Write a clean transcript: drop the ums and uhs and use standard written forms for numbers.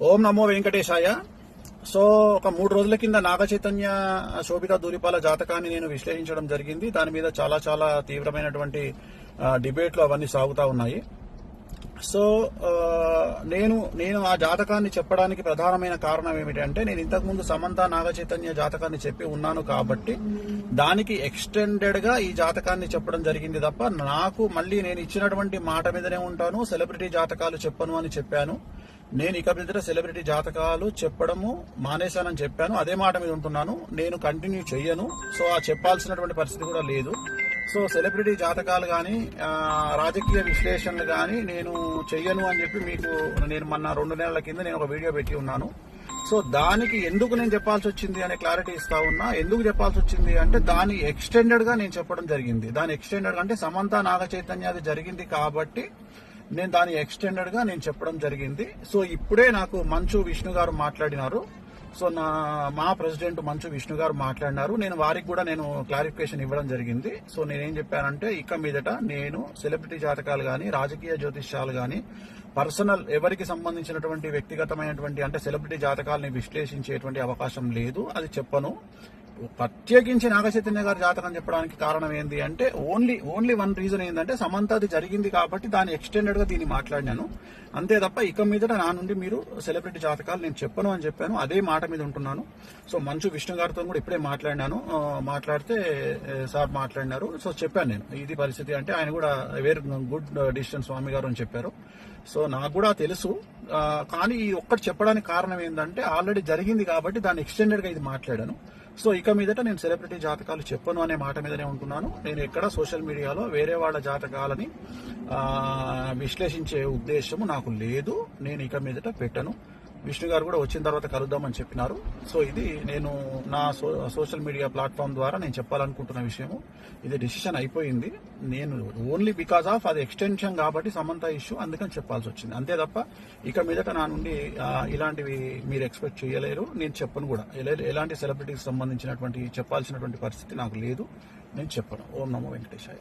ఓం నమో వెంకటేశాయ. So ఒక 3 రోజుల కింద నాగ చైతన్య శోభిత దూరిపాల జాతకాన్ని నేను విశ్లేషించడం జరిగింది. దాని మీద చాలా చాలా తీవ్రమైనటువంటి డిబేట్లు అవన్నీ సాగుతా ఉన్నాయి. సో నేను ఆ జాతకాన్ని చెప్పడానికి ప్రధానమైన కారణం ఏమిటంటే, నేను ఇంతకుముందు సమంత నాగ చైతన్య జాతకాన్ని చెప్పి ఉన్నాను కాబట్టి దానికి ఎక్స్టెండెడ్ గా ఈ జాతకాన్ని చెప్పడం జరిగింది తప్ప, నాకు మళ్ళీ నేను ఇచ్చినటువంటి మాట మీదనే ఉంటాను, సెలబ్రిటీ జాతకాలు చెప్పను అని చెప్పాను. నేను ఇక మీద సెలబ్రిటీ జాతకాలు చెప్పడము మానేశానని చెప్పాను. అదే మాట మీద ఉంటున్నాను. నేను కంటిన్యూ చెయ్యను. సో ఆ చెప్పాల్సినటువంటి పరిస్థితి కూడా లేదు. సో సెలబ్రిటీ జాతకాలు కానీ రాజకీయ విశ్లేషణలు కానీ నేను చెయ్యను అని చెప్పి మీకు నేను మొన్న 2 నెలల కింద నేను ఒక వీడియో పెట్టి ఉన్నాను. సో దానికి ఎందుకు నేను చెప్పాల్సి వచ్చింది అనే క్లారిటీ ఇస్తా ఉన్నా. ఎందుకు చెప్పాల్సి వచ్చింది అంటే, దాని ఎక్స్టెండెడ్ గా నేను చెప్పడం జరిగింది. దాని ఎక్స్టెండెడ్ అంటే సమంత నాగ చైతన్య అది జరిగింది కాబట్టి నేను దాని ఎక్స్టెండెడ్ గా నేను చెప్పడం జరిగింది. సో ఇప్పుడే నాకు మంచు విష్ణు గారు మాట్లాడినారు. సో మా ప్రెసిడెంట్ మంచు విష్ణు గారు మాట్లాడినారు. నేను వారికి కూడా నేను క్లారిఫికేషన్ ఇవ్వడం జరిగింది. సో నేనేం చెప్పానంటే, ఇక మీదట నేను సెలబ్రిటీ జాతకాలు కానీ రాజకీయ జ్యోతిష్యాలు కానీ పర్సనల్ ఎవరికి సంబంధించినటువంటి వ్యక్తిగతమైనటువంటి అంటే సెలబ్రిటీ జాతకాలని విశ్లేషించేటువంటి అవకాశం లేదు. అది చెప్పను. ప్రత్యేకించి నాగ చైతన్య గారి జాతకం చెప్పడానికి కారణం ఏంటి అంటే, ఓన్లీ వన్ రీజన్ ఏంటంటే, సమంత అది జరిగింది కాబట్టి దాని ఎక్స్టెండెడ్ గా దీన్ని మాట్లాడినాను. అంతే తప్ప ఇక మీదట నా నుండి మీరు సెలబ్రిటీ జాతకాలు నేను చెప్పను అని చెప్పాను. అదే మాట మీద ఉంటున్నాను. సో మంచు విష్ణు గారితో కూడా ఇప్పుడే మాట్లాడినాను. మాట్లాడితే సార్ మాట్లాడినారు. సో చెప్పాను నేను ఇది పరిస్థితి అంటే, ఆయన కూడా వెరీ గుడ్ డిసిషన్ స్వామి గారు అని చెప్పారు. సో నాకు కూడా తెలుసు. కానీ ఈ ఒక్కటి చెప్పడానికి కారణం ఏంటంటే, ఆల్రెడీ జరిగింది కాబట్టి దాన్ని ఎక్స్టెండెడ్ గా ఇది మాట్లాడాను. సో ఇక మీదట నేను సెలబ్రిటీ జాతకాలు చెప్పను అనే మాట మీదనే ఉంటున్నాను. నేను ఎక్కడ సోషల్ మీడియాలో వేరే వాళ్ళ జాతకాలని విశ్లేషించే ఉద్దేశము నాకు లేదు. నేను ఇక మీదట పెట్టను. విష్ణు గారు కూడా వచ్చిన తర్వాత కలుద్దామని చెప్పినారు. సో ఇది నేను నా సోషల్ మీడియా ప్లాట్ఫామ్ ద్వారా నేను చెప్పాలనుకుంటున్న విషయము. ఇది డిసిషన్ అయిపోయింది. నేను ఓన్లీ బికాస్ ఆఫ్ అది ఎక్స్టెన్షన్ కాబట్టి సమంత ఇష్యూ, అందుకని చెప్పాల్సి వచ్చింది. అంతే తప్ప ఇక మీదట నా నుండి ఇలాంటివి మీరు ఎక్స్పెక్ట్ చేయలేరు. నేను చెప్పను కూడా. ఎలాంటి సెలబ్రిటీకి సంబంధించినటువంటి చెప్పాల్సినటువంటి పరిస్థితి నాకు లేదు. నేను చెప్పను. ఓం నమో వెంకటేశాయ.